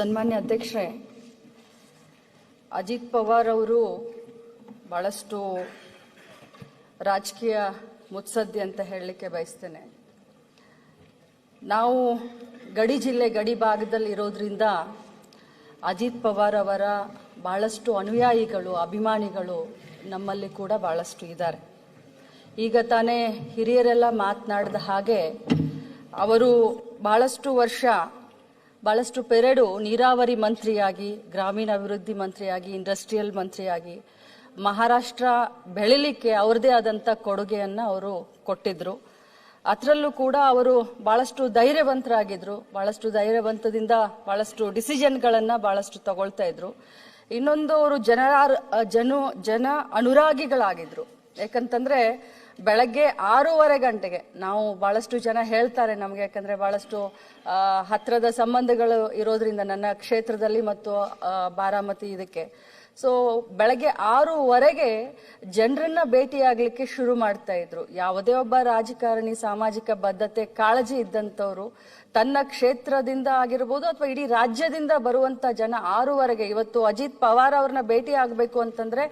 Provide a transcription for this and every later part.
ಸನ್ಮಾನ್ಯ ಅಧ್ಯಕ್ಷರೇ, ಅಜಿತ್ ಪವಾರ್ ಅವರು ಬಹಳಷ್ಟು ರಾಜಕೀಯ ಮುತ್ಸದ್ದಿ ಅಂತ ಹೇಳಲಿಕ್ಕೆ ಬಯಸ್ತೇನೆ. ನಾವು ಗಡಿ ಜಿಲ್ಲೆ ಗಡಿ ಭಾಗದಲ್ಲಿ ಇರೋದ್ರಿಂದ ಅಜಿತ್ ಪವಾರ್ ಅವರ ಬಹಳಷ್ಟು ಅನುಯಾಯಿಗಳು, ಅಭಿಮಾನಿಗಳು ನಮ್ಮಲ್ಲಿ ಕೂಡ ಬಹಳಷ್ಟು ಇದ್ದಾರೆ. ಈಗ ತಾನೇ ಹಿರಿಯರೆಲ್ಲ ಮಾತನಾಡಿದ ಹಾಗೆ ಅವರು ಬಹಳಷ್ಟು ವರ್ಷ ಬಹಳಷ್ಟು ಪೆರಡು ನೀರಾವರಿ ಮಂತ್ರಿಯಾಗಿ, ಗ್ರಾಮೀಣಾಭಿವೃದ್ಧಿ ಮಂತ್ರಿಯಾಗಿ, ಇಂಡಸ್ಟ್ರಿಯಲ್ ಮಂತ್ರಿಯಾಗಿ ಮಹಾರಾಷ್ಟ್ರ ಬೆಳಿಲಿಕ್ಕೆ ಅವರದೇ ಆದಂಥ ಕೊಡುಗೆಯನ್ನು ಅವರು ಕೊಟ್ಟಿದ್ರು. ಅದರಲ್ಲೂ ಕೂಡ ಅವರು ಬಹಳಷ್ಟು ಧೈರ್ಯವಂತರಾಗಿದ್ರು. ಬಹಳಷ್ಟು ಧೈರ್ಯವಂತದಿಂದ ಬಹಳಷ್ಟು ಡಿಸಿಷನ್ಗಳನ್ನು ಬಹಳಷ್ಟು ತಗೊಳ್ತಾ ಇದ್ರು. ಇನ್ನೊಂದು ಅವರು ಜನ ಅನುರಾಗಿಗಳಾಗಿದ್ರು. ಯಾಕಂತಂದ್ರೆ ಬೆಳಗ್ಗೆ 6:30 ಗಂಟೆಗೆ ನಾವು ಬಹಳಷ್ಟು ಜನ ಹೇಳ್ತಾರೆ ನಮಗೆ, ಯಾಕಂದ್ರೆ ಬಹಳಷ್ಟು ಹತ್ತಿರದ ಸಂಬಂಧಗಳು ಇರೋದ್ರಿಂದ ನನ್ನ ಕ್ಷೇತ್ರದಲ್ಲಿ ಮತ್ತು ಬಾರಾಮತಿ ಇದಕ್ಕೆ. ಸೊ ಬೆಳಗ್ಗೆ 6:15ಗೆ ಜನರನ್ನ ಭೇಟಿಯಾಗಲಿಕ್ಕೆ ಶುರು ಮಾಡ್ತಾ ಇದ್ರು. ಯಾವುದೇ ಒಬ್ಬ ರಾಜಕಾರಣಿ ಸಾಮಾಜಿಕ ಬದ್ಧತೆ, ಕಾಳಜಿ ಇದ್ದಂಥವ್ರು ತನ್ನ ಕ್ಷೇತ್ರದಿಂದ ಆಗಿರ್ಬೋದು ಅಥವಾ ಇಡೀ ರಾಜ್ಯದಿಂದ ಬರುವಂತ ಜನ 6:15ಗೆ, ಇವತ್ತು ಅಜಿತ್ ಪವಾರ್ ಅವ್ರನ್ನ ಭೇಟಿ ಆಗಬೇಕು ಅಂತಂದ್ರೆ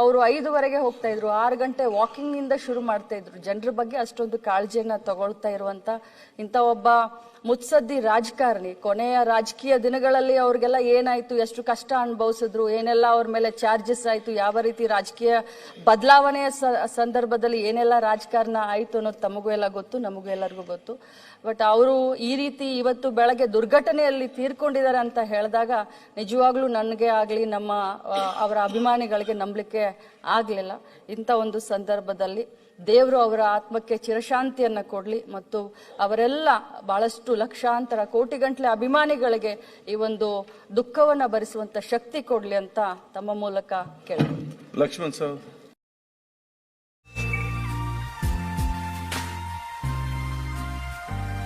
ಅವರು 5:15ಗೆ ಹೋಗ್ತಾ ಇದ್ರು. 6 ಗಂಟೆ ವಾಕಿಂಗ್ ನಿಂದ ಶುರು ಮಾಡ್ತಾ ಇದ್ರು. ಜನರ ಬಗ್ಗೆ ಅಷ್ಟೊಂದು ಕಾಳಜಿಯನ್ನ ತಗೊಳ್ತಾ ಇರುವಂತ ಇಂಥ ಒಬ್ಬ ಮುತ್ಸದ್ದಿ ರಾಜಕಾರಣಿ ಕೊನೆಯ ರಾಜಕೀಯ ದಿನಗಳಲ್ಲಿ ಅವ್ರಿಗೆಲ್ಲ ಏನಾಯ್ತು, ಎಷ್ಟು ಕಷ್ಟ ಅನುಭವಿಸಿದ್ರು, ಏನೆಲ್ಲ ಅವ್ರ ಮೇಲೆ ಚಾರ್ಜಸ್ ಆಯ್ತು, ಯಾವ ರೀತಿ ರಾಜಕೀಯ ಬದಲಾವಣೆಯ ಸಂದರ್ಭದಲ್ಲಿ ಏನೆಲ್ಲ ರಾಜಕಾರಣ ಆಯ್ತು ಅನ್ನೋದು ತಮಗೂ ಎಲ್ಲ ಗೊತ್ತು, ನಮಗೂ ಎಲ್ಲರಿಗೂ ಗೊತ್ತು. ಬಟ್ ಅವರು ಈ ರೀತಿ ಇವತ್ತು ಬೆಳಗ್ಗೆ ದುರ್ಘಟನೆಯಲ್ಲಿ ತೀರ್ಕೊಂಡಿದ್ದಾರೆ ಅಂತ ಹೇಳಿದಾಗ ನಿಜವಾಗ್ಲೂ ನನಗೆ ಆಗಲಿ ನಮ್ಮ ಅವರ ಅಭಿಮಾನಿಗಳಿಗೆ ನಂಬಲಿಕ್ಕೆ ಆಗಲಿಲ್ಲ. ಇಂಥ ಒಂದು ಸಂದರ್ಭದಲ್ಲಿ ದೇವರು ಅವರ ಆತ್ಮಕ್ಕೆ ಚಿರಶಾಂತಿಯನ್ನ ಕೊಡ್ಲಿ ಮತ್ತು ಅವರೆಲ್ಲ ಬಹಳಷ್ಟು ಲಕ್ಷಾಂತರ ಕೋಟಿಗಂಟ್ಲೆ ಅಭಿಮಾನಿಗಳಿಗೆ ಈ ಒಂದು ದುಃಖವನ್ನ ಭರಿಸುವಂತ ಶಕ್ತಿ ಕೊಡ್ಲಿ ಅಂತ ತಮ್ಮ ಮೂಲಕ ಕೇಳ್ತೀನಿ. ಲಕ್ಷ್ಮಣ್ ಸರ್.